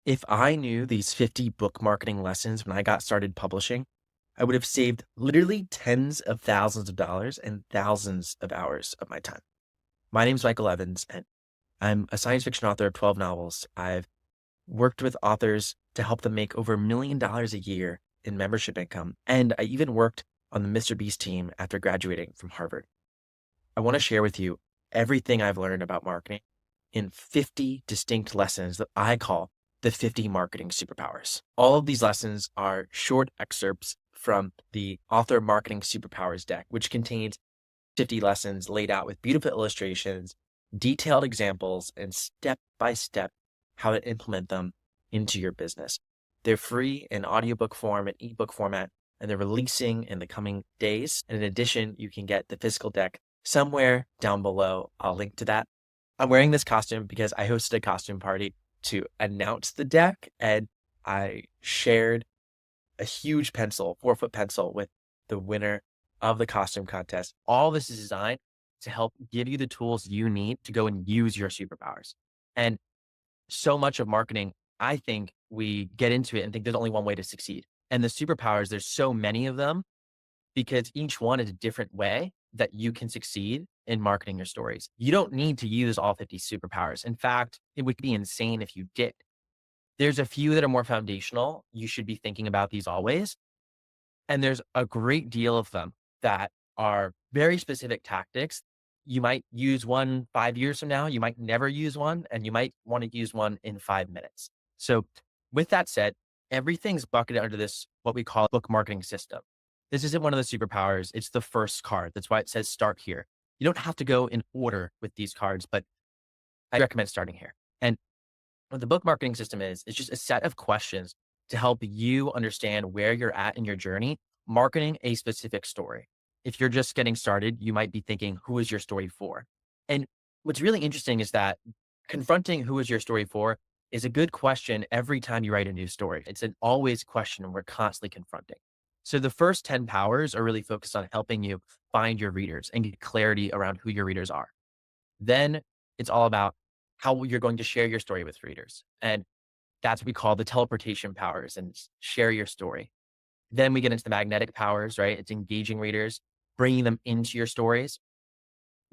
If I knew these 50 book marketing lessons when I got started publishing, I would have saved literally tens of thousands of dollars and thousands of hours of my time. My name's Michael Evans, and I'm a science fiction author of 12 novels. I've worked with authors to help them make over $1 million a year in membership income. And I even worked on the Mr. Beast team after graduating from Harvard. I want to share with you everything I've learned about marketing in 50 distinct lessons that I call the 50 marketing superpowers. All of these lessons are short excerpts from the Author Marketing Superpowers deck, which contains 50 lessons laid out with beautiful illustrations, detailed examples, and step by step how to implement them into your business. They're free in audiobook form and ebook format, and they're releasing in the coming days. And in addition, you can get the physical deck somewhere down below. I'll link to that. I'm wearing this costume because I hosted a costume party to announce the deck, and I shared a huge pencil, 4-foot pencil, with the winner of the costume contest. All this is designed to help give you the tools you need to go and use your superpowers. And so much of marketing, I think we get into it and think there's only one way to succeed. And the superpowers, there's so many of them because each one is a different way that you can succeed in marketing your stories. You don't need to use all 50 superpowers. In fact, it would be insane if you did. There's a few that are more foundational. You should be thinking about these always. And there's a great deal of them that are very specific tactics. You might use one 5 years from now. You might never use one, and you might want to use one in 5 minutes. So with that said, everything's bucketed under this, what we call book marketing system. This isn't one of the superpowers. It's the first card. That's why it says start here. You don't have to go in order with these cards, but I recommend starting here. And what the book marketing system is, it's just a set of questions to help you understand where you're at in your journey, marketing a specific story. If you're just getting started, you might be thinking, who is your story for? And what's really interesting is that confronting who is your story for is a good question every time you write a new story. It's an always question we're constantly confronting. So the first 10 powers are really focused on helping you find your readers and get clarity around who your readers are. Then it's all about how you're going to share your story with readers. And that's what we call the teleportation powers and share your story. Then we get into the magnetic powers, right? It's engaging readers, bringing them into your stories.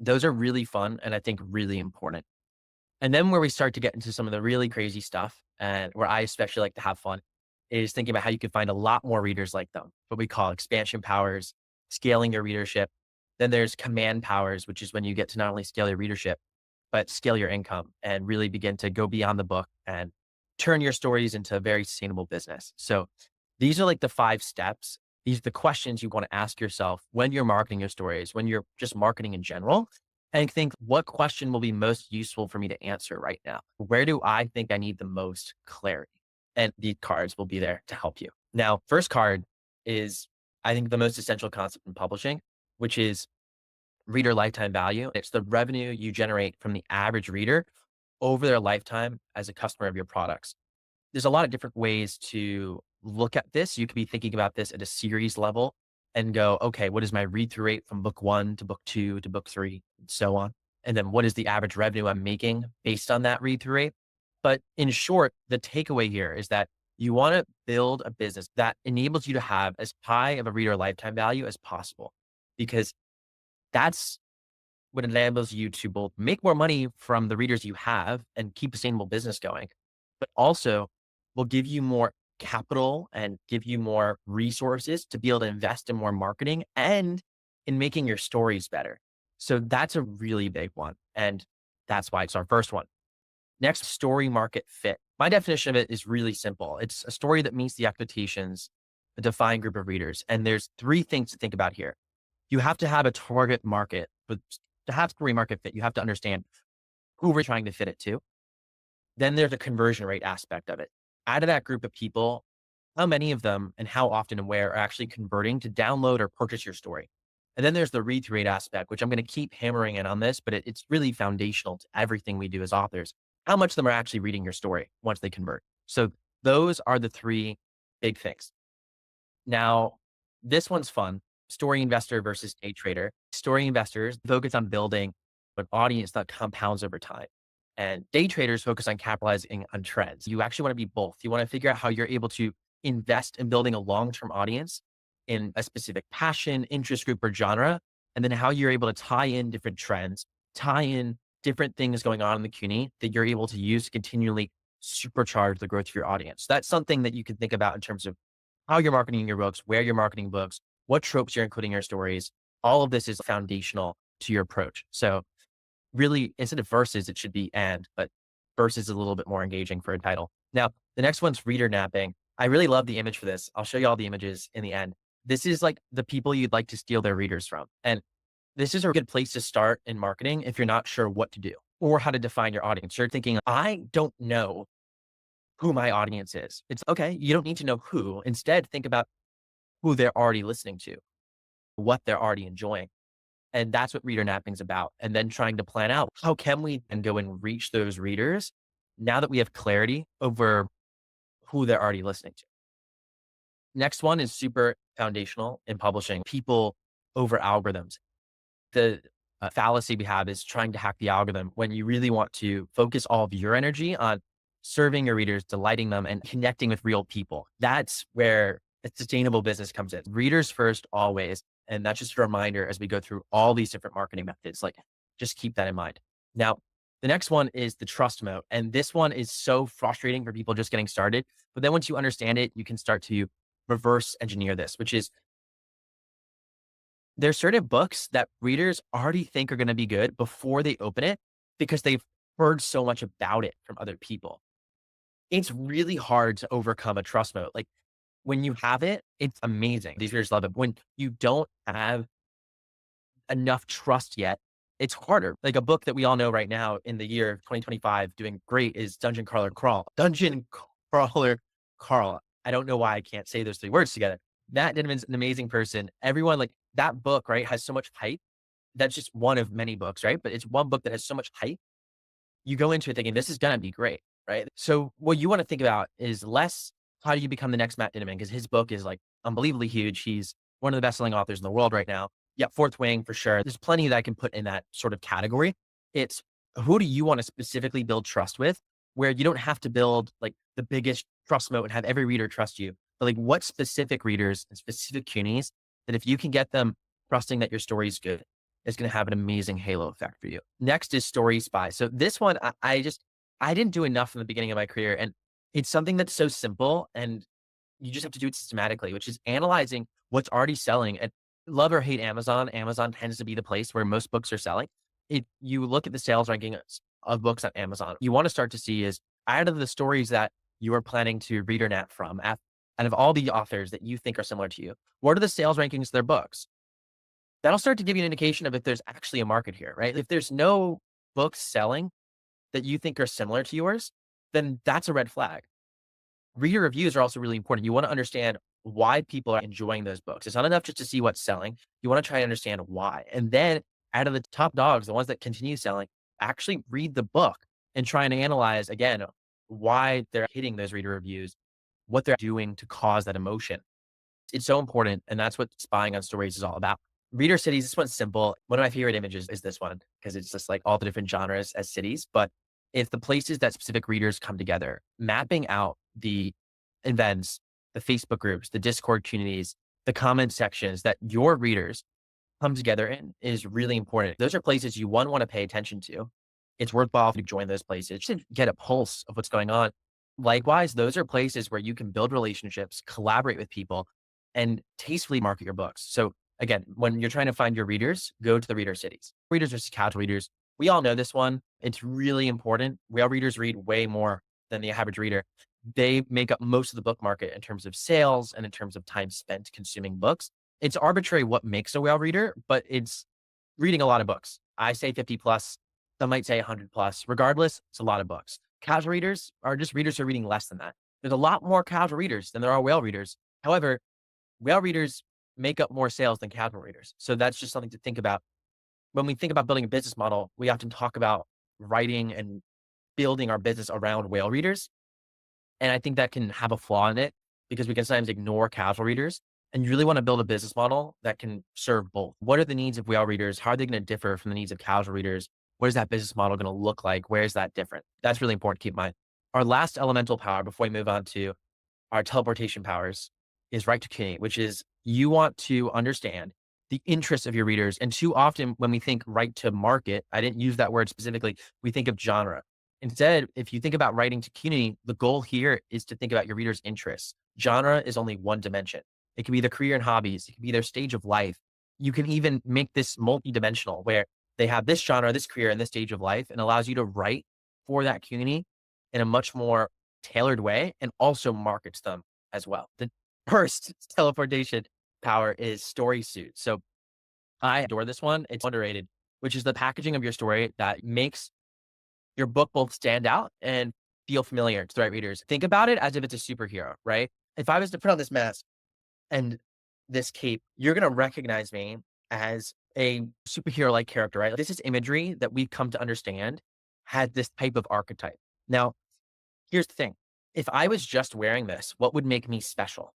Those are really fun and I think really important. And then where we start to get into some of the really crazy stuff and where I especially like to have fun is thinking about how you can find a lot more readers like them, what we call expansion powers, scaling your readership. Then there's command powers, which is when you get to not only scale your readership, but scale your income and really begin to go beyond the book and turn your stories into a very sustainable business. So these are like the 5 steps. These are the questions you want to ask yourself when you're marketing your stories, when you're just marketing in general, and think what question will be most useful for me to answer right now? Where do I think I need the most clarity? And these cards will be there to help you. Now, first card is, I think, the most essential concept in publishing, which is reader lifetime value. It's the revenue you generate from the average reader over their lifetime as a customer of your products. There's a lot of different ways to look at this. You could be thinking about this at a series level and go, okay, what is my read through rate from book 1 to book 2 to book 3 and so on? And then what is the average revenue I'm making based on that read through rate? But in short, the takeaway here is that you want to build a business that enables you to have as high of a reader lifetime value as possible, because that's what enables you to both make more money from the readers you have and keep a sustainable business going, but also will give you more capital and give you more resources to be able to invest in more marketing and in making your stories better. So that's a really big one. And that's why it's our first one. Next, story market fit. My definition of it is really simple. It's a story that meets the expectations of a defined group of readers. And there's 3 things to think about here. You have to have a target market, but to have story market fit, you have to understand who we're trying to fit it to. Then there's a conversion rate aspect of it. Out of that group of people, how many of them and how often and where are actually converting to download or purchase your story? And then there's the read through rate aspect, which I'm going to keep hammering in on this, but it's really foundational to everything we do as authors. How much of them are actually reading your story once they convert? So those are the 3 big things. Now, this one's fun. Story investor versus day trader. Story investors focus on building an audience that compounds over time. And day traders focus on capitalizing on trends. You actually want to be both. You want to figure out how you're able to invest in building a long-term audience in a specific passion, interest group, or genre, and then how you're able to tie in different trends, tie in different things going on in the community that you're able to use to continually supercharge the growth of your audience. That's something that you can think about in terms of how you're marketing your books, where you're marketing books, what tropes you're including in your stories. All of this is foundational to your approach. So really, instead of verses, it should be and, but verses is a little bit more engaging for a title. Now, the next one's reader napping. I really love the image for this. I'll show you all the images in the end. This is like the people you'd like to steal their readers from. And this is a good place to start in marketing if you're not sure what to do or how to define your audience. You're thinking, I don't know who my audience is. It's okay. You don't need to know who. Instead, think about who they're already listening to, what they're already enjoying. And that's what reader napping is about. And then trying to plan out how can we then go and reach those readers now that we have clarity over who they're already listening to. Next one is super foundational in publishing people over algorithms. The fallacy we have is trying to hack the algorithm when you really want to focus all of your energy on serving your readers, delighting them, and connecting with real people. That's where a sustainable business comes in. Readers first, always. And that's just a reminder as we go through all these different marketing methods. Like, just keep that in mind. Now, the next one is the trust moat. And this one is so frustrating for people just getting started. But then once you understand it, you can start to reverse engineer this, which is there's certain books that readers already think are going to be good before they open it because they've heard so much about it from other people. It's really hard to overcome a trust moat. Like, when you have it, it's amazing. These readers love it. When you don't have enough trust yet, it's harder. Like a book that we all know right now in the year of 2025 doing great is Dungeon Crawler Crawl. Dungeon Crawler Carl. I don't know why I can't say those three words together. Matt Denman's an amazing person. Everyone, like, that book, right, has so much hype. That's just one of many books, right? But it's one book that has so much hype. You go into it thinking this is going to be great, right? So what you want to think about is less how do you become the next Matt Denman? Because his book is like unbelievably huge. He's one of the best-selling authors in the world right now. Yeah, Fourth Wing for sure. There's plenty that I can put in that sort of category. It's who do you want to specifically build trust with, where you don't have to build like the biggest trust moat and have every reader trust you, but like what specific readers and specific communities that if you can get them trusting that your story is good, it's going to have an amazing halo effect for you. Next is Story Spy. So this one, I didn't do enough in the beginning of my career, and it's something that's so simple and you just have to do it systematically, which is analyzing what's already selling. And love or hate Amazon, Amazon tends to be the place where most books are selling. You look at the sales rankings of books on Amazon, you want to start to see is out of the stories that you are planning to reader nat from, out of all the authors that you think are similar to you, what are the sales rankings of their books? That'll start to give you an indication of if there's actually a market here, right? If there's no books selling that you think are similar to yours, then that's a red flag. Reader reviews are also really important. You want to understand why people are enjoying those books. It's not enough just to see what's selling. You want to try to understand why. And then out of the top dogs, the ones that continue selling, actually read the book and try and analyze again why they're hitting those reader reviews, what they're doing to cause that emotion. It's so important. And that's what spying on stories is all about. Reader cities, this one's simple. One of my favorite images is this one because it's just like all the different genres as cities, but it's the places that specific readers come together, mapping out the events, the Facebook groups, the Discord communities, the comment sections that your readers come together in is really important. Those are places you want to pay attention to. It's worthwhile to join those places to get a pulse of what's going on. Likewise, those are places where you can build relationships, collaborate with people, and tastefully market your books. So again, when you're trying to find your readers, go to the reader cities. Readers are casual readers. We all know this one. It's really important. Whale readers read way more than the average reader. They make up most of the book market in terms of sales and in terms of time spent consuming books. It's arbitrary what makes a whale reader, but it's reading a lot of books. I say 50 plus. Some might say 100 plus. Regardless, it's a lot of books. Casual readers are just readers who are reading less than that. There's a lot more casual readers than there are whale readers. However, whale readers make up more sales than casual readers. So that's just something to think about. When we think about building a business model, we often talk about writing and building our business around whale readers. And I think that can have a flaw in it because we can sometimes ignore casual readers. And you really want to build a business model that can serve both. What are the needs of whale readers? How are they going to differ from the needs of casual readers? What is that business model going to look like? Where is that different? That's really important to keep in mind. Our last elemental power before we move on to our teleportation powers is right to community, which is you want to understand the interests of your readers. And too often when we think right to market, I didn't use that word specifically, we think of genre. Instead, if you think about writing to community, the goal here is to think about your readers' interests. Genre is only one dimension. It can be their career and hobbies. It can be their stage of life. You can even make this multi-dimensional where they have this genre, this career, and this stage of life, and allows you to write for that community in a much more tailored way and also markets them as well. The first teleportation power is story suit. So I adore this one. It's underrated, which is the packaging of your story that makes your book both stand out and feel familiar to the right readers. Think about it as if it's a superhero, right? If I was to put on this mask and this cape, you're going to recognize me as a superhero like character, right? This is imagery that we've come to understand has this type of archetype. Now, here's the thing. If I was just wearing this, what would make me special?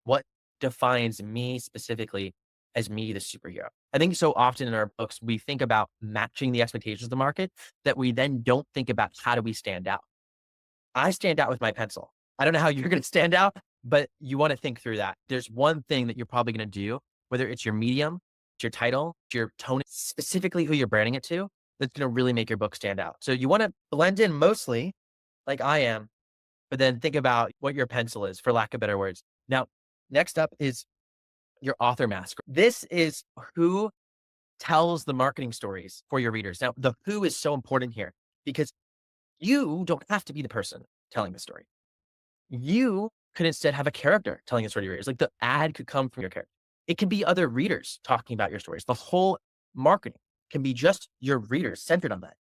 What defines me specifically as me, the superhero? I think so often in our books, we think about matching the expectations of the market that we then don't think about how do we stand out. I stand out with my pencil. I don't know how you're going to stand out, but you want to think through that. There's one thing that you're probably going to do, whether it's your medium, it's your title, it's your tone, specifically who you're branding it to, that's going to really make your book stand out. So you want to blend in mostly like I am, but then think about what your pencil is, for lack of better words. Now, next up is your author mask. This is who tells the marketing stories for your readers. Now, the who is so important here because you don't have to be the person telling the story. You could instead have a character telling a story to your readers. Like the ad could come from your character. It can be other readers talking about your stories. The whole marketing can be just your readers centered on that.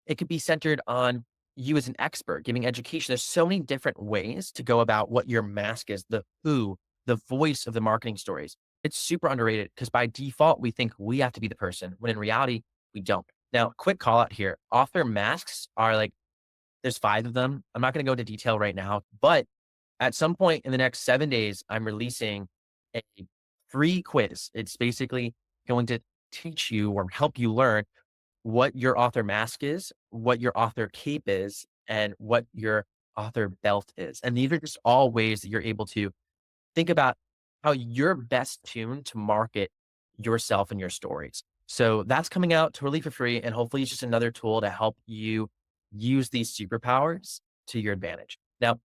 It could be centered on you as an expert giving education. There's so many different ways to go about what your mask is, the who, the voice of the marketing stories. It's super underrated because by default, we think we have to be the person when in reality, we don't. Now, quick call out here. Author masks are like, there's 5 of them. I'm not going to go into detail right now, but at some point in the next 7 days, I'm releasing a free quiz. It's basically going to teach you or help you learn what your author mask is, what your author cape is, and what your author belt is. And these are just all ways that you're able to think about how you're best tuned to market yourself and your stories. So that's coming out totally for free. And hopefully it's just another tool to help you use these superpowers to your advantage. Now,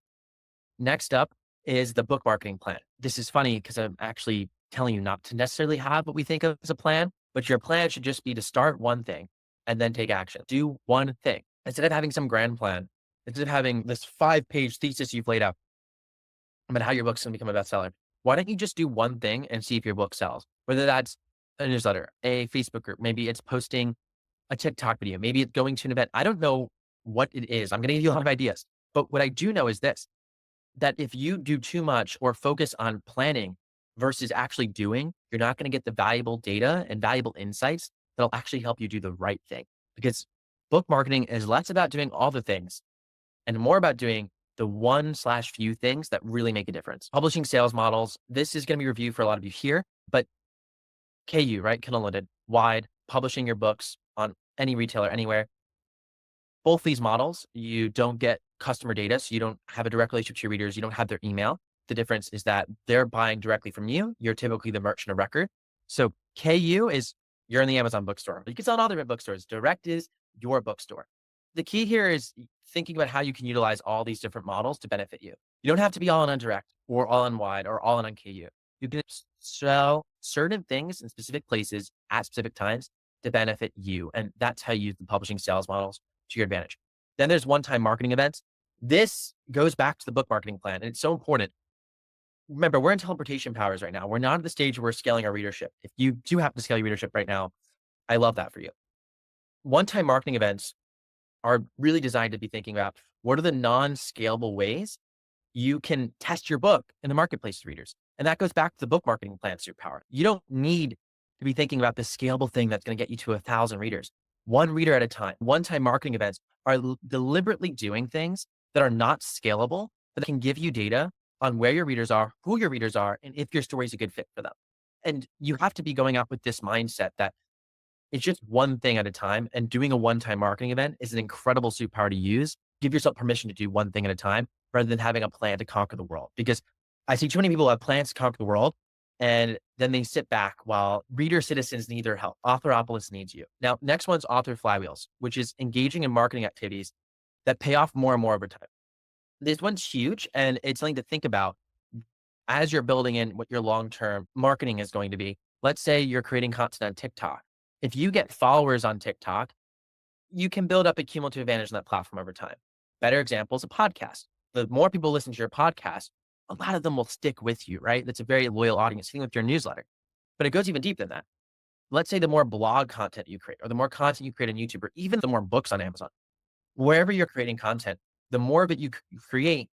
next up is the book marketing plan. This is funny because I'm actually telling you not to necessarily have what we think of as a plan, but your plan should just be to start one thing and then take action. Do one thing instead of having some grand plan, instead of having this 5-page thesis you've laid out about how your book's going to become a bestseller. Why don't you just do one thing and see if your book sells? Whether that's a newsletter, a Facebook group, maybe it's posting a TikTok video, maybe it's going to an event. I don't know what it is. I'm going to give you a lot of ideas. But what I do know is this, that if you do too much or focus on planning versus actually doing, you're not going to get the valuable data and valuable insights that'll actually help you do the right thing. Because book marketing is less about doing all the things and more about doing the one/few things that really make a difference. Publishing sales models. This is going to be reviewed for a lot of you here, but KU, right? Kindle Unlimited, wide, publishing your books on any retailer, anywhere. Both these models, you don't get customer data. So you don't have a direct relationship to your readers. You don't have their email. The difference is that they're buying directly from you. You're typically the merchant of record. So KU is you're in the Amazon bookstore. You can sell in all different bookstores. Direct is your bookstore. The key here is thinking about how you can utilize all these different models to benefit you. You don't have to be all in on direct or all in wide or all in on KU. You can sell certain things in specific places at specific times to benefit you. And that's how you use the publishing sales models to your advantage. Then there's one-time marketing events. This goes back to the book marketing plan. And it's so important. Remember, we're in teleportation powers right now. We're not at the stage where we're scaling our readership. If you do have to scale your readership right now, I love that for you. One-time marketing events are really designed to be thinking about what are the non-scalable ways you can test your book in the marketplace to readers. And that goes back to the book marketing plan superpower. You don't need to be thinking about the scalable thing that's going to get you to 1,000 readers. One reader at a time. One-time marketing events are deliberately doing things that are not scalable, but that can give you data on where your readers are, who your readers are, and if your story is a good fit for them. And you have to be going out with this mindset that It's just one thing at a time. And doing a one-time marketing event is an incredible superpower to use. Give yourself permission to do one thing at a time rather than having a plan to conquer the world. Because I see too many people have plans to conquer the world and then they sit back while reader citizens need their help. Authoropolis needs you. Now, next one's author flywheels, which is engaging in marketing activities that pay off more and more over time. This one's huge and it's something to think about as you're building in what your long-term marketing is going to be. Let's say you're creating content on TikTok. If you get followers on TikTok, you can build up a cumulative advantage on that platform over time. Better example is a podcast. The more people listen to your podcast, a lot of them will stick with you, right? That's a very loyal audience, same with your newsletter. But it goes even deeper than that. Let's say the more blog content you create, or the more content you create on YouTube, or even the more books on Amazon, wherever you're creating content, the more of it you create,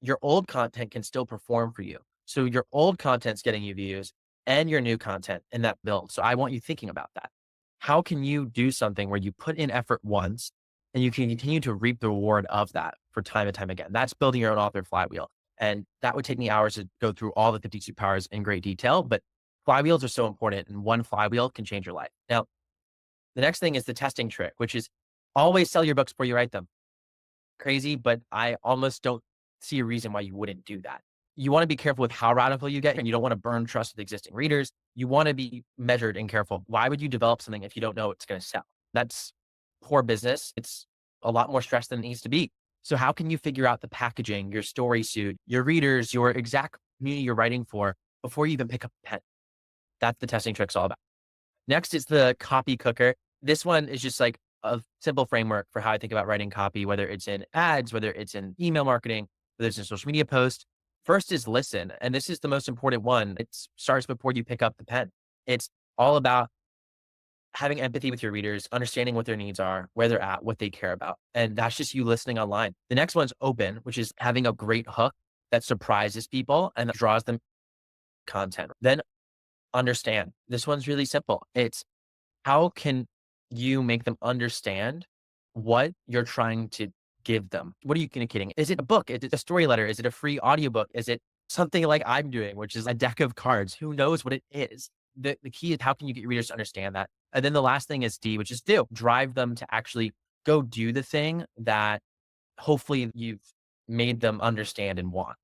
your old content can still perform for you. So your old content's getting you views and your new content and that builds. So I want you thinking about that. How can you do something where you put in effort once and you can continue to reap the reward of that for time and time again? That's building your own author flywheel. And that would take me hours to go through all the 50 superpowers in great detail, but flywheels are so important and one flywheel can change your life. Now, the next thing is the testing trick, which is always sell your books before you write them. Crazy, but I almost don't see a reason why you wouldn't do that. You want to be careful with how radical you get, and you don't want to burn trust with existing readers. You want to be measured and careful. Why would you develop something if you don't know it's going to sell? That's poor business. It's a lot more stress than it needs to be. So how can you figure out the packaging, your story suit, your readers, your exact community you're writing for before you even pick up a pen? That's the testing trick's all about. Next is the copy cooker. This one is just like a simple framework for how I think about writing copy, whether it's in ads, whether it's in email marketing, whether it's in social media posts. First is listen. And this is the most important one. It starts before you pick up the pen. It's all about having empathy with your readers, understanding what their needs are, where they're at, what they care about. And that's just you listening online. The next one's open, which is having a great hook that surprises people and that draws them content. Then understand. This one's really simple. It's how can you make them understand what you're trying to give them? What are you communicating? Is it a book? Is it a story letter? Is it a free audiobook? Is it something like I'm doing, which is a deck of cards? Who knows what it is? The key is how can you get your readers to understand that? And then the last thing is D, which is do. Drive them to actually go do the thing that hopefully you've made them understand and want.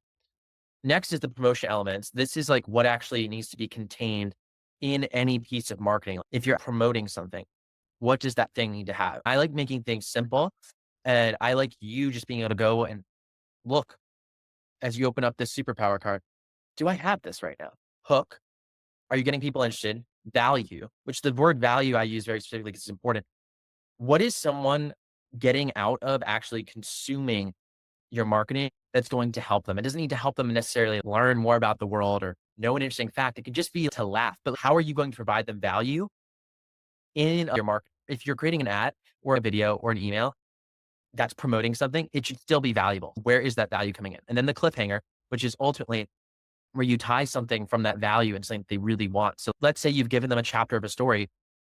Next is the promotion elements. This is like what actually needs to be contained in any piece of marketing. If you're promoting something, what does that thing need to have? I like making things simple, and I like you just being able to go and look as you open up this superpower card. Do I have this right now? Hook. Are you getting people interested? Value, which the word value I use very specifically because it's important. What is someone getting out of actually consuming your marketing that's going to help them? It doesn't need to help them necessarily learn more about the world or know an interesting fact. It could just be to laugh. But how are you going to provide them value in your market? If you're creating an ad or a video or an email that's promoting something, it should still be valuable. Where is that value coming in? And then the cliffhanger, which is ultimately where you tie something from that value and something they really want. So let's say you've given them a chapter of a story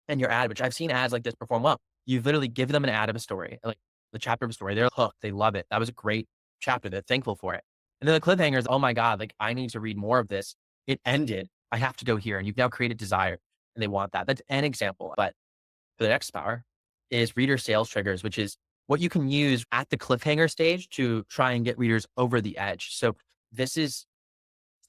and your ad, which I've seen ads like this perform well. You've literally given them an ad of a story, like the chapter of a story. They're hooked. They love it. That was a great chapter. They're thankful for it. And then the cliffhanger is, oh my God, like I need to read more of this. It ended. I have to go here. And you've now created desire and they want that. That's an example. But for the next power is reader sales triggers, which is what you can use at the cliffhanger stage to try and get readers over the edge. So this is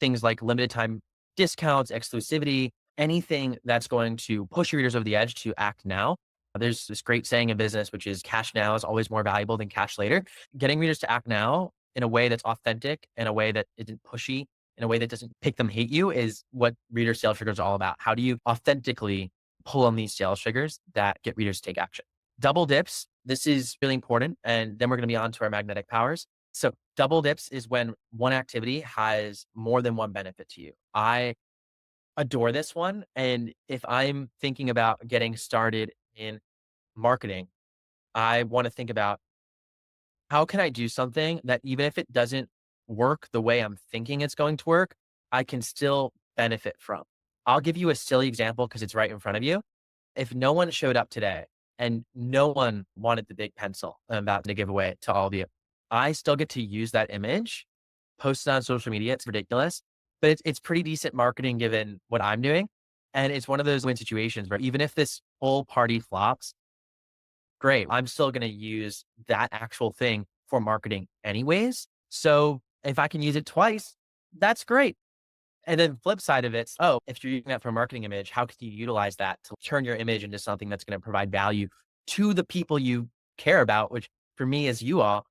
things like limited time discounts, exclusivity, anything that's going to push your readers over the edge to act now. There's this great saying in business, which is cash now is always more valuable than cash later. Getting readers to act now in a way that's authentic, in a way that isn't pushy, in a way that doesn't make them hate you is what reader sales triggers are all about. How do you authentically pull on these sales triggers that get readers to take action? Double dips. This is really important. And then we're going to be on to our magnetic powers. So double dips is when one activity has more than one benefit to you. I adore this one. And if I'm thinking about getting started in marketing, I want to think about how can I do something that even if it doesn't work the way I'm thinking it's going to work, I can still benefit from. I'll give you a silly example because it's right in front of you. If no one showed up today and no one wanted the big pencil I'm about to give away to all of you, I still get to use that image, post it on social media. It's ridiculous, but it's pretty decent marketing given what I'm doing. And it's one of those win situations where even if this whole party flops, great. I'm still going to use that actual thing for marketing anyways. So if I can use it twice, that's great. And then flip side of it, oh, if you're using that for a marketing image, how can you utilize that to turn your image into something that's going to provide value to the people you care about, which for me is you all.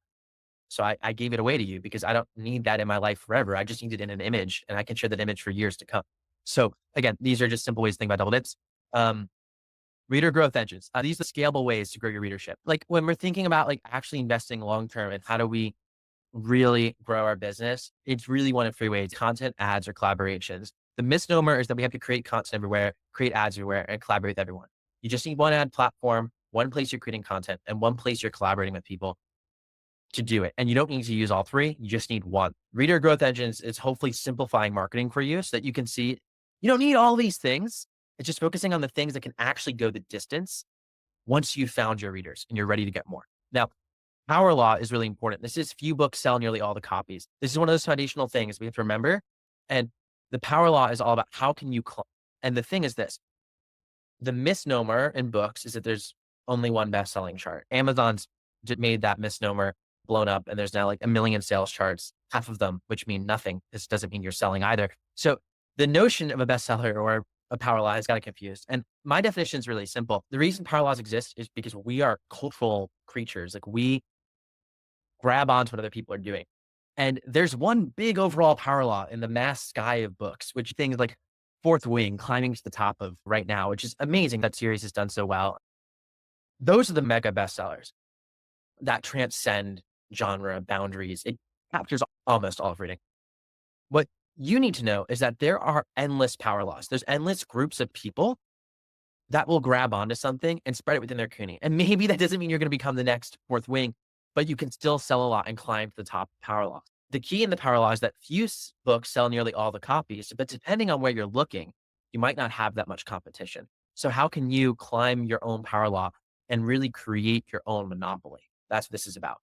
So I gave it away to you because I don't need that in my life forever. I just need it in an image and I can share that image for years to come. So again, these are just simple ways to think about double dips. Um, Reader growth engines. These are scalable ways to grow your readership. Like when we're thinking about like actually investing long term and how do we really grow our business, it's really one of three ways: content, ads, or collaborations. The misnomer is that we have to create content everywhere, create ads everywhere, and collaborate with everyone. You just need one ad platform, one place you're creating content, and one place you're collaborating with people to do it. And you don't need to use all three. You just need one. Reader growth engines is hopefully simplifying marketing for you so that you can see you don't need all these things. It's just focusing on the things that can actually go the distance once you've found your readers and you're ready to get more. Now, power law is really important. This is few books sell nearly all the copies. This is one of those foundational things we have to remember. And the power law is all about how can you, and the thing is this, the misnomer in books is that there's only one best-selling chart. Amazon's made that misnomer blown up and there's now like 1 million sales charts, half of them, which mean nothing. This doesn't mean you're selling either. So the notion of a bestseller or a power law has got it confused. And my definition is really simple. The reason power laws exist is because we are cultural creatures. Like we grab onto what other people are doing. And there's one big overall power law in the mass sky of books, which things like Fourth Wing, climbing to the top of right now, which is amazing. That series has done so well. Those are the mega bestsellers that transcend genre boundaries. It captures almost all of reading. What you need to know is that there are endless power laws. There's endless groups of people that will grab onto something and spread it within their community. And maybe that doesn't mean you're going to become the next Fourth Wing, but you can still sell a lot and climb to the top of power laws. The key in the power law is that few books sell nearly all the copies, but depending on where you're looking, you might not have that much competition. So how can you climb your own power law and really create your own monopoly? That's what this is about.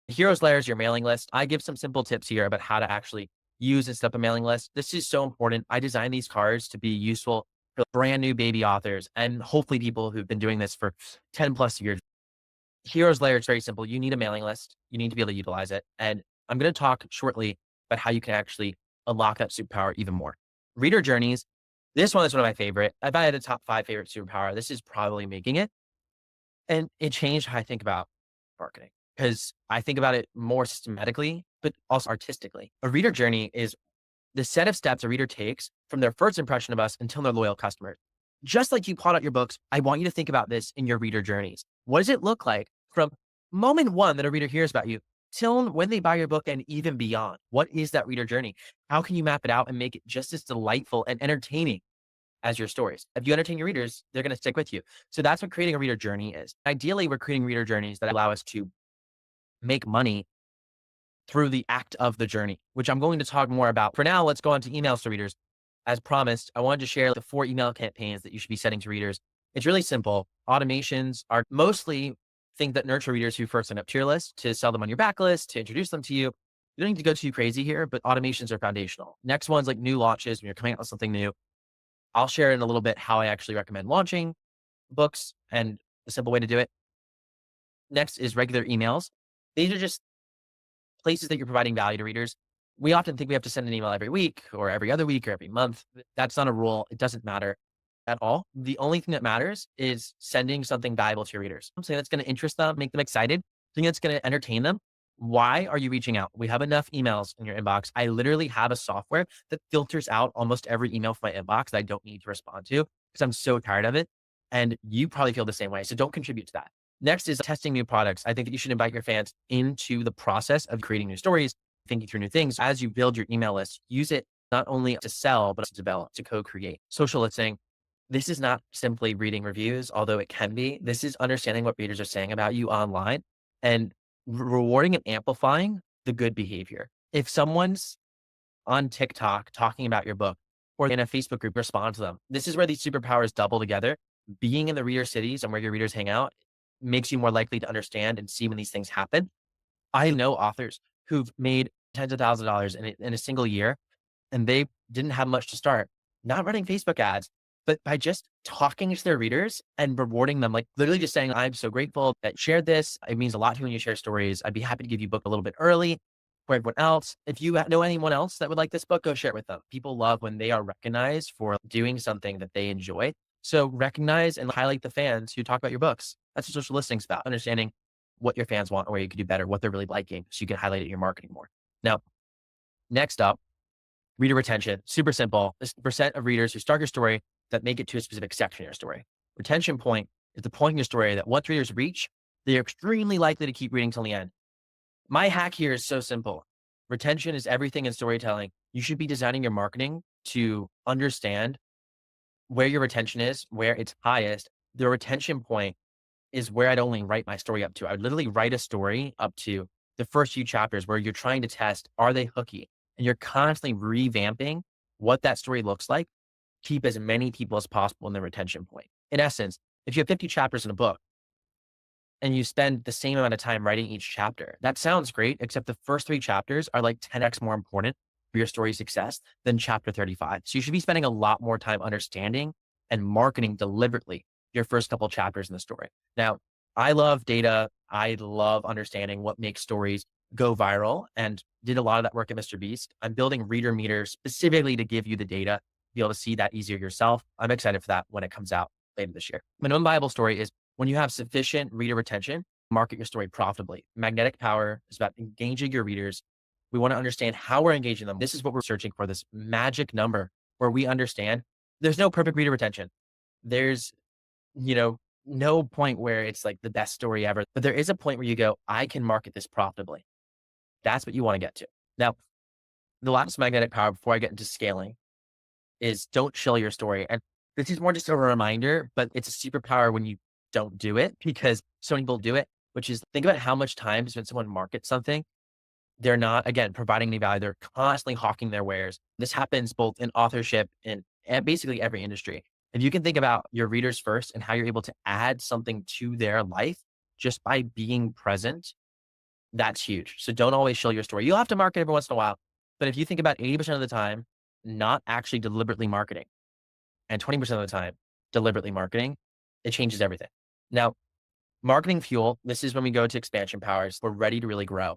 Heroes Layer is your mailing list. I give some simple tips here about how to actually use and set up a mailing list. This is so important. I designed these cards to be useful for brand new baby authors and hopefully people who've been doing this for 10 plus years. Heroes Layer is very simple. You need a mailing list. You need to be able to utilize it. And I'm going to talk shortly about how you can actually unlock that superpower even more. Reader journeys. This one is one of my favorite. If I had a top 5 favorite superpower, this is probably making it. And it changed how I think about marketing because I think about it more systematically, but also artistically. A reader journey is the set of steps a reader takes from their first impression of us until they're loyal customers. Just like you plot out your books, I want you to think about this in your reader journeys. What does it look like from moment one that a reader hears about you till when they buy your book and even beyond? What is that reader journey? How can you map it out and make it just as delightful and entertaining as your stories? If you entertain your readers, they're going to stick with you. So that's what creating a reader journey is. Ideally, we're creating reader journeys that allow us to make money through the act of the journey, which I'm going to talk more about. For now, let's go on to emails to readers. As promised, I wanted to share the 4 email campaigns that you should be setting to readers. It's really simple. Automations are mostly things that nurture readers who first sign up to your list, to sell them on your backlist, to introduce them to you. You don't need to go too crazy here, but automations are foundational. Next one's like new launches when you're coming out with something new. I'll share in a little bit how I actually recommend launching books and the simple way to do it. Next is regular emails. These are just places that you're providing value to readers. We often think we have to send an email every week or every other week or every month. That's not a rule. It doesn't matter at all. The only thing that matters is sending something valuable to your readers. Something that's going to interest them, make them excited, something that's going to entertain them. Why are you reaching out? We have enough emails in your inbox. I literally have a software that filters out almost every email from my inbox that I don't need to respond to because I'm so tired of it. And you probably feel the same way. So don't contribute to that. Next is testing new products. I think that you should invite your fans into the process of creating new stories, thinking through new things. As you build your email list, use it not only to sell, but to develop, to co-create. Social listening. This is not simply reading reviews, although it can be. This is understanding what readers are saying about you online and rewarding and amplifying the good behavior. If someone's on TikTok talking about your book or in a Facebook group, respond to them. This is where these superpowers double together. Being in the reader cities and where your readers hang out makes you more likely to understand and see when these things happen. I know authors who've made tens of thousands of dollars in a single year, and they didn't have much to start. Not running Facebook ads, But by just talking to their readers and rewarding them, like literally just saying, I'm so grateful that you shared this. It means a lot to me when you share stories. I'd be happy to give you a book a little bit early for everyone else. If you know anyone else that would like this book, go share it with them. People love when they are recognized for doing something that they enjoy. So recognize and highlight the fans who talk about your books. That's what social listening is about, understanding what your fans want or where you could do better, what they're really liking, so you can highlight it in your marketing more. Now, next up, reader retention. Super simple. This is the percent of readers who start your story that make it to a specific section in your story. Retention point is the point in your story that once readers reach, they are extremely likely to keep reading till the end. My hack here is so simple. Retention is everything in storytelling. You should be designing your marketing to understand where your retention is, where it's highest. The retention point is where I'd only write my story up to. I would literally write a story up to the first few chapters where you're trying to test, are they hooky? And you're constantly revamping what that story looks like. Keep as many people as possible in the retention point. In essence, if you have 50 chapters in a book and you spend the same amount of time writing each chapter, that sounds great, except the first 3 chapters are like 10x more important for your story's success than chapter 35. So you should be spending a lot more time understanding and marketing deliberately your first couple chapters in the story. Now, I love data. I love understanding what makes stories go viral and did a lot of that work at Mr. Beast. I'm building reader meters specifically to give you the data, be able to see that easier yourself. I'm excited for that when it comes out later this year. Minimum viable story is when you have sufficient reader retention, market your story profitably. Magnetic power is about engaging your readers. We want to understand how we're engaging them. This is what we're searching for, this magic number where we understand there's no perfect reader retention. There's, no point where it's like the best story ever, but there is a point where you go, I can market this profitably. That's what you want to get to. Now, the last magnetic power before I get into scaling is don't chill your story. And this is more just a reminder, but it's a superpower when you don't do it because so many people do it, which is think about how much time when someone markets something, they're not, again, providing any value. They're constantly hawking their wares. This happens both in authorship and basically every industry. If you can think about your readers first and how you're able to add something to their life just by being present, that's huge. So don't always show your story. You'll have to market every once in a while. But if you think about 80% of the time, not actually deliberately marketing, and 20% of the time, deliberately marketing, it changes everything. Now, marketing fuel, this is when we go to expansion powers. We're ready to really grow.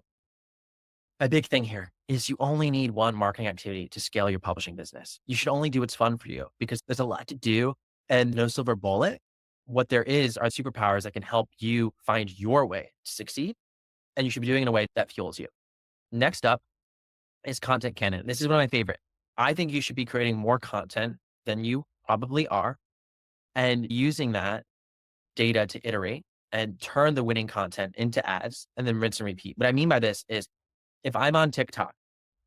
A big thing here is you only need one marketing activity to scale your publishing business. You should only do what's fun for you because there's a lot to do and no silver bullet. What there is are superpowers that can help you find your way to succeed. And you should be doing it in a way that fuels you. Next up is content canon. This is one of my favorite. I think you should be creating more content than you probably are and using that data to iterate and turn the winning content into ads and then rinse and repeat. What I mean by this is if I'm on TikTok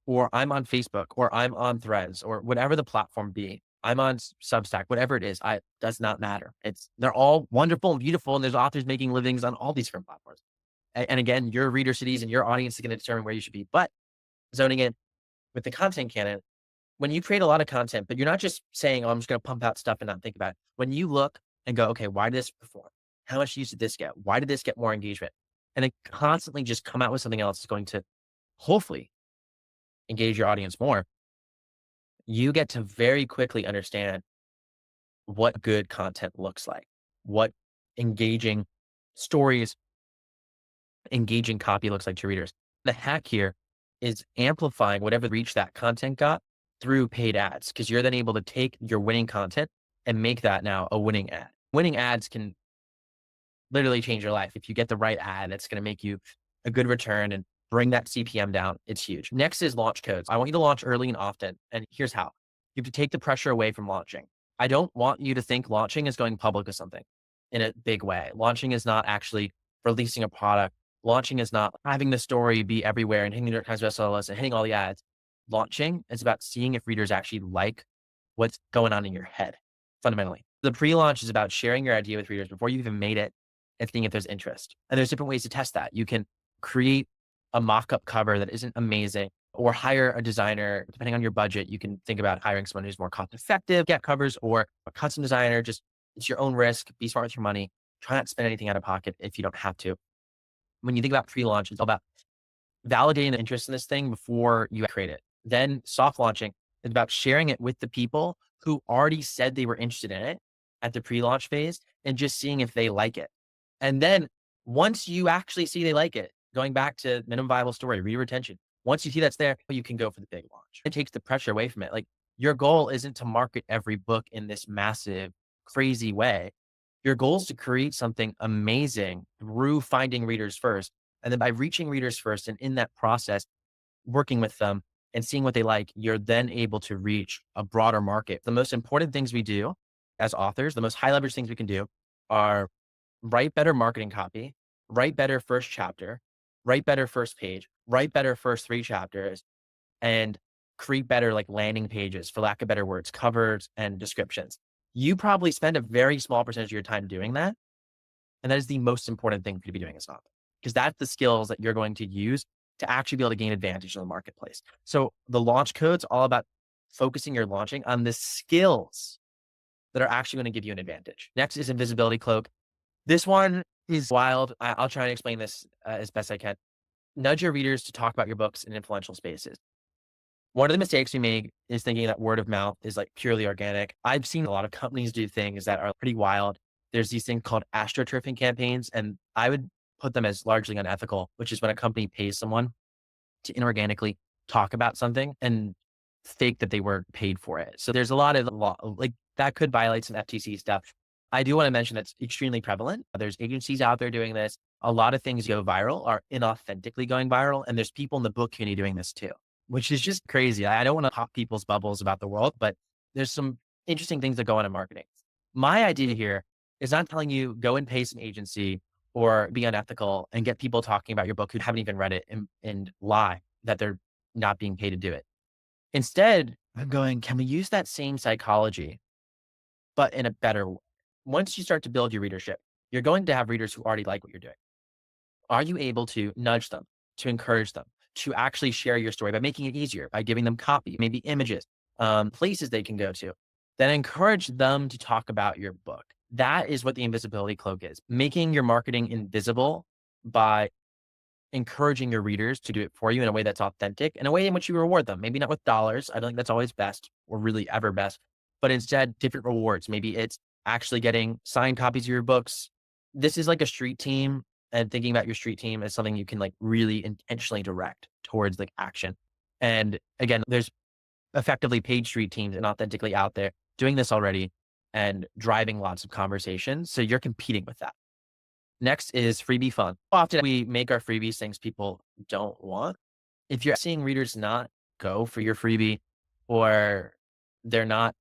or I'm on Facebook or I'm on Threads or whatever the platform be, I'm on Substack, whatever it is, does not matter. They're all wonderful and beautiful. And there's authors making livings on all these different platforms. And again, your reader cities and your audience is going to determine where you should be. But zoning in with the content canon, when you create a lot of content, but you're not just saying, oh, I'm just going to pump out stuff and not think about it. When you look and go, okay, why did this perform? How much use did this get? Why did this get more engagement? And then constantly just come out with something else that's going to hopefully engage your audience more. You get to very quickly understand what good content looks like, what engaging stories, engaging copy looks like to readers. The hack here is amplifying whatever reach that content got through paid ads, because you're then able to take your winning content and make that now a winning ad. Winning ads can literally change your life. If you get the right ad, it's going to make you a good return and bring that CPM down. It's huge. Next is launch codes. I want you to launch early and often. And here's how. You have to take the pressure away from launching. I don't want you to think launching is going public with something in a big way. Launching is not actually releasing a product. Launching is not having the story be everywhere and hitting the New York Times bestseller list and hitting all the ads. Launching is about seeing if readers actually like what's going on in your head, fundamentally. The pre-launch is about sharing your idea with readers before you even made it and seeing if there's interest. And there's different ways to test that. You can create a mock-up cover that isn't amazing or hire a designer. Depending on your budget, you can think about hiring someone who's more cost-effective, get covers, or a custom designer. Just it's your own risk. Be smart with your money. Try not to spend anything out of pocket if you don't have to. When you think about pre-launch, it's all about validating the interest in this thing before you create it. Then soft launching is about sharing it with the people who already said they were interested in it at the pre-launch phase and just seeing if they like it. And then once you actually see they like it, going back to minimum viable story, reader retention, once you see that's there, you can go for the big launch. It takes the pressure away from it. Like your goal isn't to market every book in this massive, crazy way. Your goal is to create something amazing through finding readers first. And then by reaching readers first and in that process, working with them and seeing what they like, you're then able to reach a broader market. The most important things we do as authors, the most high leverage things we can do are write better marketing copy, write better first chapter, write better first page, write better first 3 chapters, and create better like landing pages, for lack of better words, covers and descriptions. You probably spend a very small percentage of your time doing that. And that is the most important thing for you to be doing as an author, because that's the skills that you're going to use to actually be able to gain advantage in the marketplace. So the launch code's all about focusing your launching on the skills that are actually going to give you an advantage. Next is invisibility cloak. This one is wild. I'll try and explain this as best I can. Nudge your readers to talk about your books in influential spaces. One of the mistakes we make is thinking that word of mouth is like purely organic. I've seen a lot of companies do things that are pretty wild. There's these things called astroturfing campaigns, and I would put them as largely unethical, which is when a company pays someone to inorganically talk about something and fake that they were paid for it. So there's a lot of law, like that could violate some FTC stuff. I do want to mention that's extremely prevalent. There's agencies out there doing this. A lot of things go viral are inauthentically going viral. And there's people in the book community doing this too, which is just crazy. I don't want to pop people's bubbles about the world, but there's some interesting things that go on in marketing. My idea here is not telling you go and pay some agency or be unethical and get people talking about your book who haven't even read it and lie that they're not being paid to do it. Instead, I'm going, can we use that same psychology, but in a better way? Once you start to build your readership, you're going to have readers who already like what you're doing. Are you able to nudge them, to encourage them, to actually share your story by making it easier, by giving them copy, maybe images, places they can go to? Then encourage them to talk about your book. That is what the invisibility cloak is, making your marketing invisible by encouraging your readers to do it for you in a way that's authentic, in a way in which you reward them. Maybe not with dollars. I don't think that's always best or really ever best, but instead different rewards. Maybe it's actually getting signed copies of your books. This is like a street team, and thinking about your street team as something you can like really intentionally direct towards like action. And again, there's effectively paid street teams and authentically out there doing this already and driving lots of conversations. So you're competing with that. Next is freebie fun. Often we make our freebies things people don't want. If you're seeing readers not go for your freebie, or they're not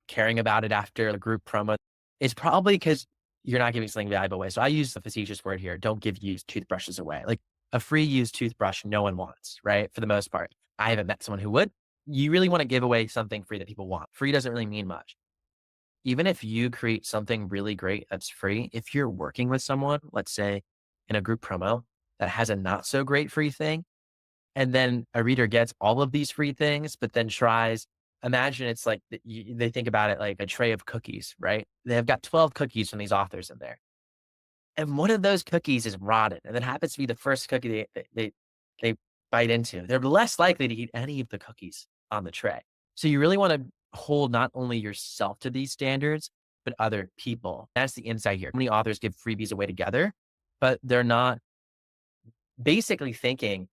caring about it after a group promo, it's probably because you're not giving something valuable away. So I use the facetious word here. Don't give used toothbrushes away. Like a free used toothbrush, no one wants, right? For the most part. I haven't met someone who would. You really want to give away something free that people want. Free doesn't really mean much. Even if you create something really great that's free, if you're working with someone, let's say in a group promo that has a not so great free thing, and then a reader gets all of these free things, but then tries, imagine it's like they think about it like a tray of cookies, right? They've got 12 cookies from these authors in there. And one of those cookies is rotten. And that happens to be the first cookie they bite into. They're less likely to eat any of the cookies on the tray. So you really want to hold not only yourself to these standards, but other people. That's the insight here. Many authors give freebies away together, but they're not basically thinking,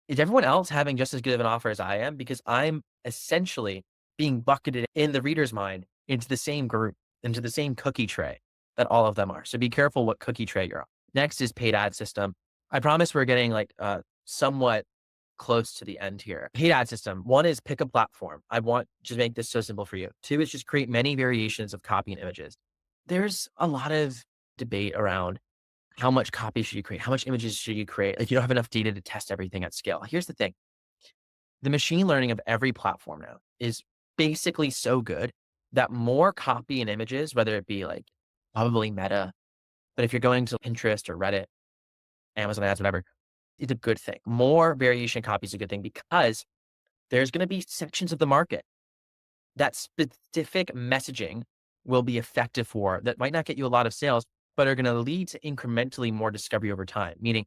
is everyone else having just as good of an offer as I am? Because I'm essentially being bucketed in the reader's mind into the same group, into the same cookie tray that all of them are. So be careful what cookie tray you're on. Next is paid ad system. I promise we're getting like somewhat close to the end here. Paid ad system. One is pick a platform. I want to make this so simple for you. Two is just create many variations of copy and images. There's a lot of debate around how much copy should you create? How much images should you create? Like you don't have enough data to test everything at scale. Here's the thing. The machine learning of every platform now is basically so good that more copy and images, whether it be like probably Meta, but if you're going to Pinterest or Reddit, Amazon ads, whatever, it's a good thing. More variation copy is a good thing because there's going to be sections of the market that specific messaging will be effective for that might not get you a lot of sales, but are going to lead to incrementally more discovery over time. Meaning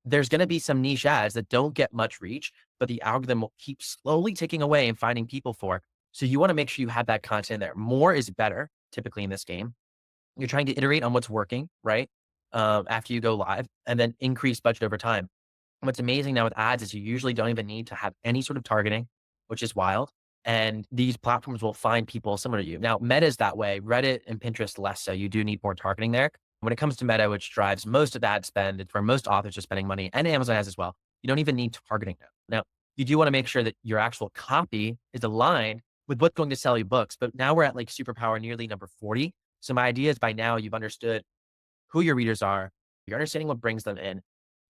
there's going to be some niche ads that don't get much reach, but the algorithm will keep slowly taking away and finding people for. So you want to make sure you have that content there. More is better, typically in this game. You're trying to iterate on what's working, right? After you go live and then increase budget over time. What's amazing now with ads is you usually don't even need to have any sort of targeting, which is wild. And these platforms will find people similar to you. Now, Meta is that way. Reddit and Pinterest less so. You do need more targeting there. When it comes to Meta, which drives most of ad spend, it's where most authors are spending money, and Amazon has as well. You don't even need targeting now. Now, you do want to make sure that your actual copy is aligned with what's going to sell you books. But now we're at like superpower nearly number 40. So my idea is by now you've understood who your readers are, you're understanding what brings them in.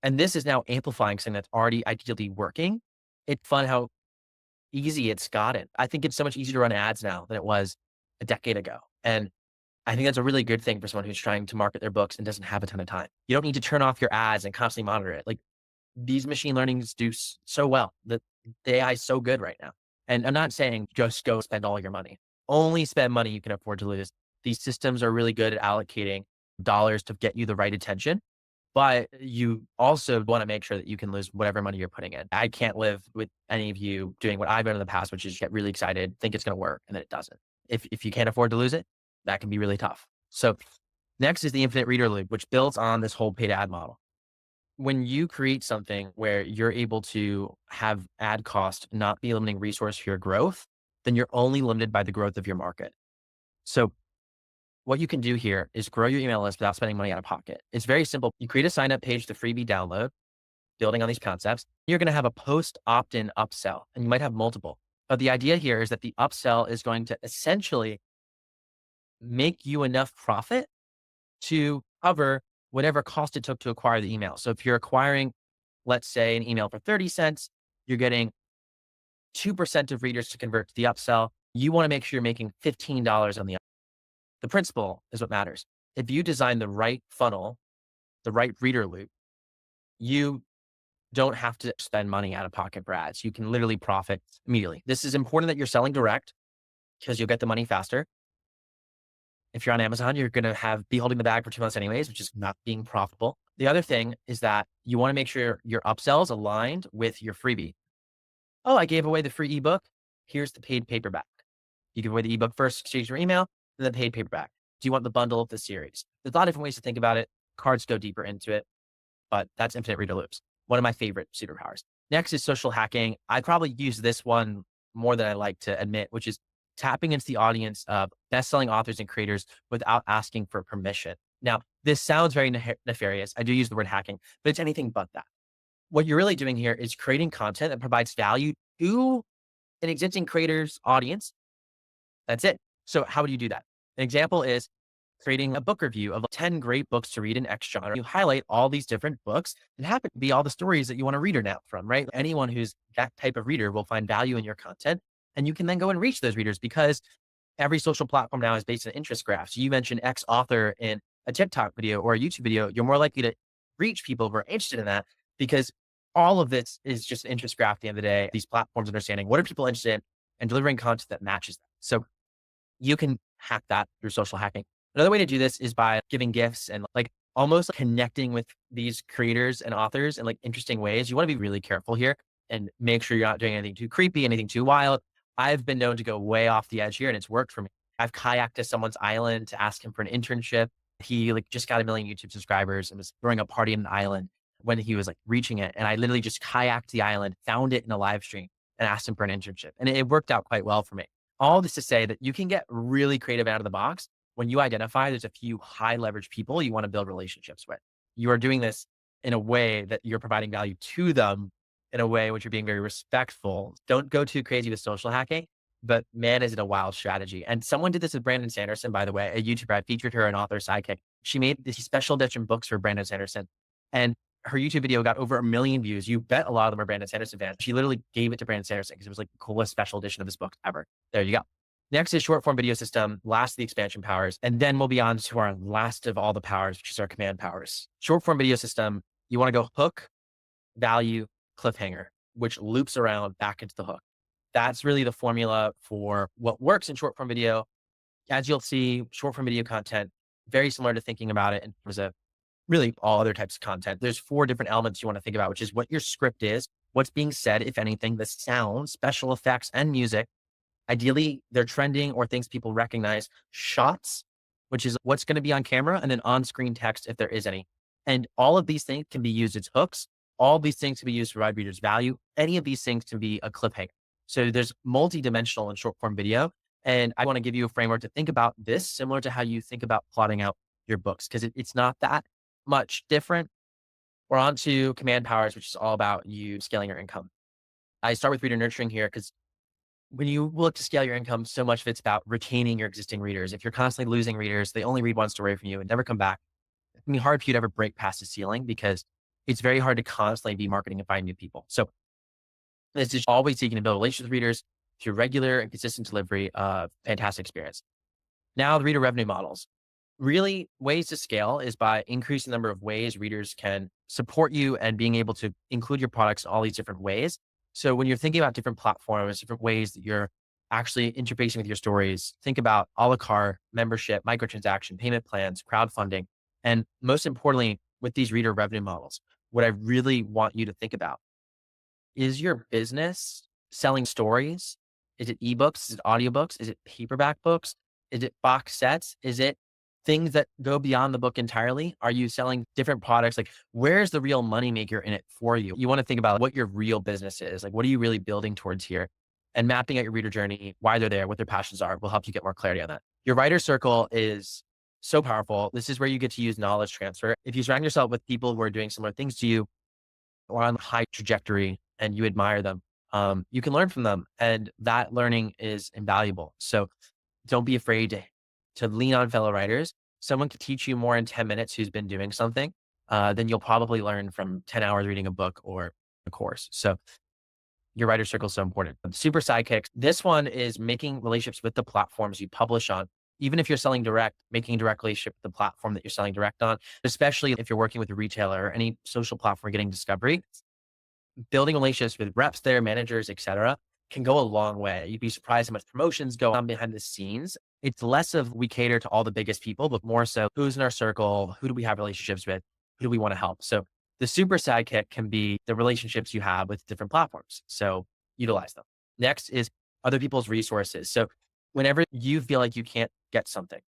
And this is now amplifying something that's already ideally working. It's fun how easy it's gotten. I think it's so much easier to run ads now than it was a decade ago. And I think that's a really good thing for someone who's trying to market their books and doesn't have a ton of time. You don't need to turn off your ads and constantly monitor it. Like these machine learnings do so well. The AI is so good right now. And I'm not saying just go spend all your money. Only spend money you can afford to lose. These systems are really good at allocating dollars to get you the right attention. But you also want to make sure that you can lose whatever money you're putting in. I can't live with any of you doing what I've done in the past, which is get really excited, think it's going to work, and then it doesn't. If you can't afford to lose it, that can be really tough. So next is the infinite reader loop, which builds on this whole paid ad model. When you create something where you're able to have ad cost not be a limiting resource for your growth, then you're only limited by the growth of your market. So what you can do here is grow your email list without spending money out of pocket. It's very simple. You create a sign up page, the freebie download, building on these concepts. You're going to have a post opt-in upsell, and you might have multiple. But the idea here is that the upsell is going to essentially make you enough profit to cover whatever cost it took to acquire the email. So if you're acquiring, let's say, an email for 30 cents, you're getting 2% of readers to convert to the upsell. You want to make sure you're making $15 on the The principle is what matters. If you design the right funnel, the right reader loop, you don't have to spend money out of pocket for ads. You can literally profit immediately. This is important that you're selling direct because you'll get the money faster. If you're on Amazon, you're going to be holding the bag for 2 months anyways, which is not being profitable. The other thing is that you want to make sure your upsells aligned with your freebie. Oh, I gave away the free ebook. Here's the paid paperback. You give away the ebook first, exchange your email, and then paid paperback. Do you want the bundle of the series? There's a lot of different ways to think about it. Cards go deeper into it, but that's infinite reader loops. One of my favorite superpowers. Next is social hacking. I probably use this one more than I like to admit, which is tapping into the audience of best-selling authors and creators without asking for permission. Now, this sounds very nefarious. I do use the word hacking, but it's anything but that. What you're really doing here is creating content that provides value to an existing creator's audience. That's it. So how would you do that? An example is creating a book review of 10 great books to read in X genre. You highlight all these different books and happen to be all the stories that you want to read or now from, right? Anyone who's that type of reader will find value in your content. And you can then go and reach those readers because every social platform now is based on interest graphs. You mentioned X author in a TikTok video or a YouTube video, you're more likely to reach people who are interested in that because all of this is just an interest graph at the end of the day. These platforms understanding what are people interested in and delivering content that matches that. So you can hack that through social hacking. Another way to do this is by giving gifts and like almost connecting with these creators and authors in like interesting ways. You want to be really careful here and make sure you're not doing anything too creepy, anything too wild. I've been known to go way off the edge here and it's worked for me. I've kayaked to someone's island to ask him for an internship. He like just got 1 million YouTube subscribers and was throwing a party on the island when he was like reaching it. And I literally just kayaked the island, found it in a live stream and asked him for an internship. And it worked out quite well for me. All this to say that you can get really creative out of the box when you identify there's a few high leverage people you want to build relationships with. You are doing this in a way that you're providing value to them in a way which you're being very respectful. Don't go too crazy with social hacking, but man, is it a wild strategy. And someone did this with Brandon Sanderson, by the way, a YouTuber. I featured her, an author sidekick. She made these special edition books for Brandon Sanderson. And her YouTube video got over 1 million views. You bet a lot of them are Brandon Sanderson fans. She literally gave it to Brandon Sanderson because it was like the coolest special edition of his book ever. There you go. Next is short form video system, last of the expansion powers. And then we'll be on to our last of all the powers, which is our command powers. Short form video system, you want to go hook, value, cliffhanger, which loops around back into the hook. That's really the formula for what works in short form video. As you'll see, short form video content, very similar to thinking about it in terms of really all other types of content. There's 4 different elements you want to think about, which is what your script is, what's being said, if anything, the sound, special effects, and music. Ideally, they're trending or things people recognize. Shots, which is what's going to be on camera, and then on-screen text if there is any. And all of these things can be used as hooks. All of these things can be used to provide readers value. Any of these things can be a cliffhanger. So there's multi-dimensional and short form video. And I want to give you a framework to think about this, similar to how you think about plotting out your books, because it's not that much different. We're on to command powers, which is all about you scaling your income. I start with reader nurturing here because when you look to scale your income, so much of it's about retaining your existing readers. If you're constantly losing readers, they only read one story from you and never come back. It can be hard for you to ever break past the ceiling because it's very hard to constantly be marketing and find new people. So it's just always seeking to build relationships with readers through regular and consistent delivery of fantastic experience. Now, the reader revenue models. Really, ways to scale is by increasing the number of ways readers can support you and being able to include your products in all these different ways. So when you're thinking about different platforms, different ways that you're actually interfacing with your stories, think about a la carte, membership, microtransaction, payment plans, crowdfunding, and most importantly, with these reader revenue models, what I really want you to think about is your business selling stories? Is it ebooks? Is it audiobooks? Is it paperback books? Is it box sets? Is it things that go beyond the book entirely? Are you selling different products? Like, where's the real moneymaker in it for you? You want to think about what your real business is. Like, what are you really building towards here? And mapping out your reader journey, why they're there, what their passions are, will help you get more clarity on that. Your writer circle is so powerful. This is where you get to use knowledge transfer. If you surround yourself with people who are doing similar things to you or on a high trajectory and you admire them, you can learn from them. And that learning is invaluable. So don't be afraid to lean on fellow writers. Someone could teach you more in 10 minutes who's been doing something than you'll probably learn from 10 hours reading a book or a course. So your writer circle is so important. Super sidekicks. This one is making relationships with the platforms you publish on. Even if you're selling direct, making a direct relationship with the platform that you're selling direct on, especially if you're working with a retailer or any social platform getting discovery, building relationships with reps there, managers, et cetera, can go a long way. You'd be surprised how much promotions go on behind the scenes. It's less of we cater to all the biggest people, but more so who's in our circle, who do we have relationships with, who do we want to help? So the super sidekick can be the relationships you have with different platforms. So utilize them. Next is other people's resources. So whenever you feel like you can't get something,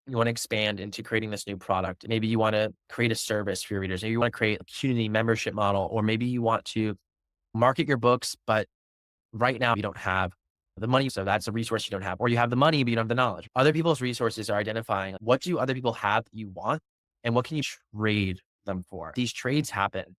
you want to expand into creating this new product. Maybe you want to create a service for your readers. Maybe you want to create a community membership model, or maybe you want to market your books, but right now you don't have the money. So that's a resource you don't have, or you have the money, but you don't have the knowledge. Other people's resources are identifying what do other people have that you want and what can you trade them for? These trades happen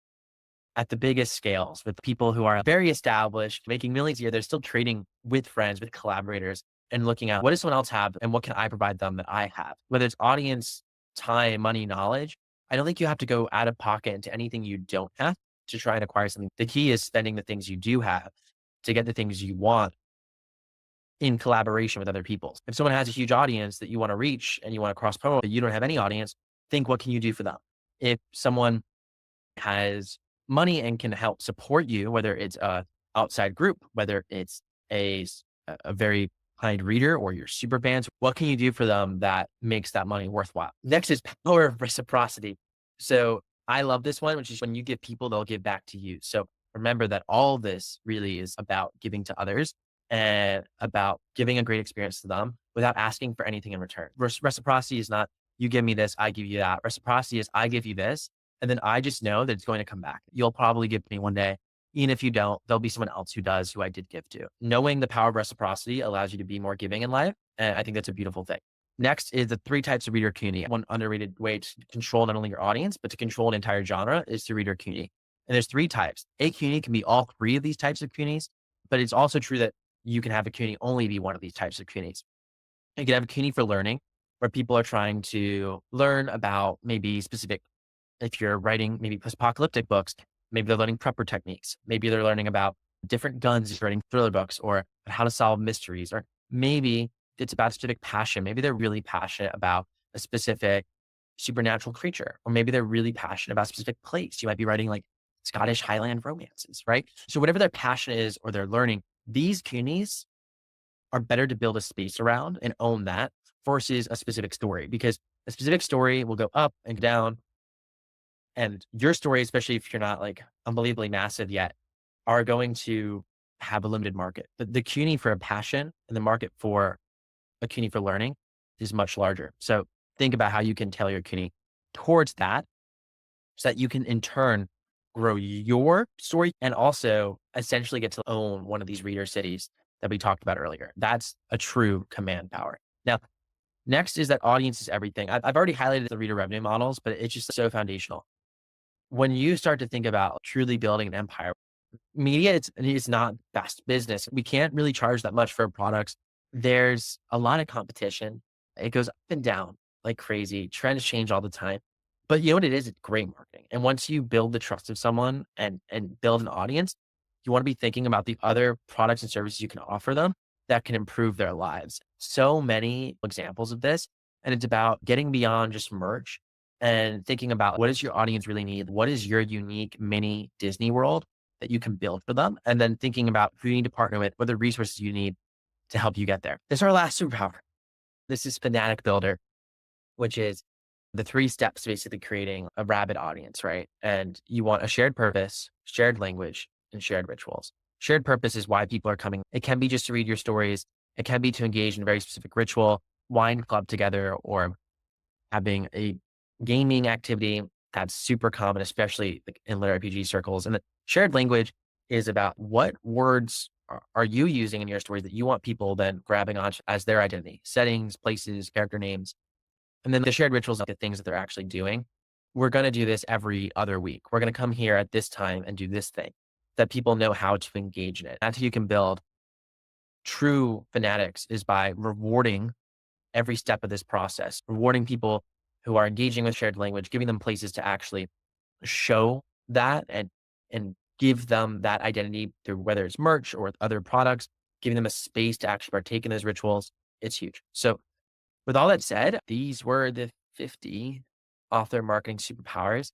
at the biggest scales with people who are very established, making millions a year. They're still trading with friends, with collaborators, and looking at what does someone else have and what can I provide them that I have, whether it's audience, time, money, knowledge. I don't think you have to go out of pocket into anything you don't have to try and acquire something. The key is spending the things you do have to get the things you want in collaboration with other people. If someone has a huge audience that you want to reach and you want to cross promote, but you don't have any audience, think what can you do for them? If someone has money and can help support you, whether it's a outside group, whether it's a very kind reader or your super fans, what can you do for them that makes that money worthwhile? Next is power of reciprocity. So I love this one, which is when you give people, they'll give back to you. So remember that all this really is about giving to others and about giving a great experience to them without asking for anything in return. Reciprocity is not you give me this, I give you that. Reciprocity is I give you this, and then I just know that it's going to come back. You'll probably give me one day. Even if you don't, there'll be someone else who does, who I did give to. Knowing the power of reciprocity allows you to be more giving in life. And I think that's a beautiful thing. Next is the 3 types of reader community. One underrated way to control not only your audience, but to control an entire genre is through reader community. And there's 3 types. A community can be all 3 of these types of communities, but it's also true that you can have a community only be one of these types of communities. You can have a community for learning, where people are trying to learn about maybe specific, if you're writing maybe post-apocalyptic books, maybe they're learning prepper techniques. Maybe they're learning about different guns, if you're writing thriller books, or how to solve mysteries, or maybe it's about a specific passion. Maybe they're really passionate about a specific supernatural creature, or maybe they're really passionate about a specific place. You might be writing like Scottish Highland romances, right? So whatever their passion is or they're learning, these communities are better to build a space around and own that versus a specific story, because a specific story will go up and down. And your story, especially if you're not like unbelievably massive yet, are going to have a limited market. The CUNY for a passion and the market for a CUNY for learning is much larger. So think about how you can tailor your CUNY towards that so that you can in turn grow your story and also essentially get to own one of these reader cities that we talked about earlier. That's a true command power. Now, next is that audience is everything. I've already highlighted the reader revenue models, but it's just so foundational. When you start to think about truly building an empire, media, it's not best business. We can't really charge that much for products. There's a lot of competition. It goes up and down like crazy. Trends change all the time. But you know what it is? It's great marketing. And once you build the trust of someone and build an audience, you want to be thinking about the other products and services you can offer them that can improve their lives. So many examples of this. And it's about getting beyond just merch and thinking about what does your audience really need? What is your unique mini Disney World that you can build for them? And then thinking about who you need to partner with, what are the resources you need to help you get there. This is our last superpower. This is Fanatic Builder, which is the 3 steps to basically creating a rabid audience, right? And you want a shared purpose, shared language, and shared rituals. Shared purpose is why people are coming. It can be just to read your stories. It can be to engage in a very specific ritual, wine club together, or having a gaming activity. That's super common, especially like in lit RPG circles. And the shared language is about what words are you using in your stories that you want people then grabbing on as their identity, settings, places, character names. And then the shared rituals are the things that they're actually doing. We're going to do this every other week. We're going to come here at this time and do this thing that people know how to engage in it. That's how you can build true fanatics, is by rewarding every step of this process, rewarding people who are engaging with shared language, giving them places to actually show that and give them that identity through whether it's merch or other products, giving them a space to actually partake in those rituals. It's huge. So with all that said, these were the 50 author marketing superpowers.